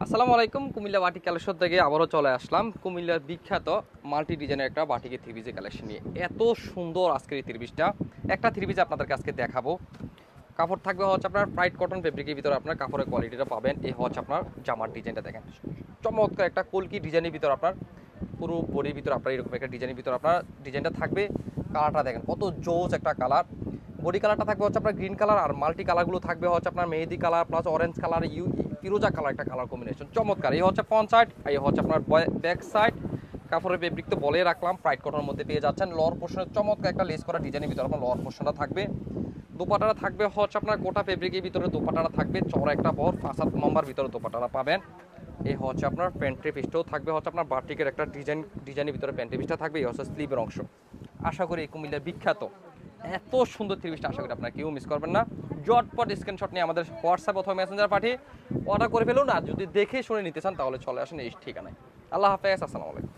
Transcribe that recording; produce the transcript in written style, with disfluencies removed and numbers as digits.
আসসালামু আলাইকুম। Comilla batik collection থেকে আবারও চলে আসলাম কুমিল্লার বিখ্যাত মাল্টি ডিজাইনের একটা বাটিকের থ্রি পিসের কালেকশন নিয়ে। এত সুন্দর আজকের এই থ্রি পিসটা, একটা থ্রি পিস আপনাদেরকে আজকে দেখাবো। কাপড় থাকবে হচ্ছে আপনার ব্রাইট কটন ফেব্রিকের ভিতরে, আপনার কাপড়ের কোয়ালিটিটা পাবেন। এই হচ্ছে আপনার জামার ডিজাইনটা দেখেন, চমৎকার একটা কলকি ডিজাইনের ভিতর আপনার পুরো বডির ভিতর আপনার এরকম একটা ডিজাইনের ভিতর আপনার ডিজাইনটা থাকবে। কালারটা দেখেন কত জোস একটা কালার। বডি কালারটা থাকবে হচ্ছে আপনার গ্রিন কালার, আর মাল্টি কালারগুলো থাকবে হচ্ছে আপনার মেহেদি কালার প্লাস অরেঞ্জ কালার, ফিরোজা কালার, একটা কালার কম্বিনেশন চমৎকার। এই হচ্ছে ফ্রন্ট সাইড, এই হচ্ছে আপনার ব্যাক সাইড। কাপড়ের ফেব্রিক তো বলে রাখলাম, প্রাইড কটনের মধ্যে পেয়ে যাচ্ছেন। লোয়ার পোর্শনের চমৎকার একটা লেস করা ডিজাইনের ভিতরে আপনার লোয়ার পোর্শনটা থাকবে। দোপাটাটা থাকবে হচ্ছে আপনার গোটা ফেব্রিকের ভিতরে, দোপাটাটা থাকবে চড়া একটা বড় 5-7 নম্বর ভিতরে দোপাটাটা পাবেন। এই হচ্ছে আপনার প্যান্ট্রি পিসটাও থাকবে হচ্ছে আপনার বাটিকের একটা ডিজাইনের ভিতরে প্যান্ট্রি পিসটা থাকবে। এই হচ্ছে স্লিভের অংশ। আশা করি এই কুমিল্লার বিখ্যাত এত সুন্দর থ্রি পিসটা আশা করি আপনারা কেউ মিস করবেন না। জটপট স্ক্রিনশট নিয়ে আমাদের হোয়াটসঅ্যাপ অথবা মেসেঞ্জার পাঠিয়ে অর্ডার করে ফেলুন। না যদি দেখে শুনে নিতে চান তাহলে চলে আসেন এই ঠিকানায়। আল্লাহ হাফেজ, আসসালামু আলাইকুম।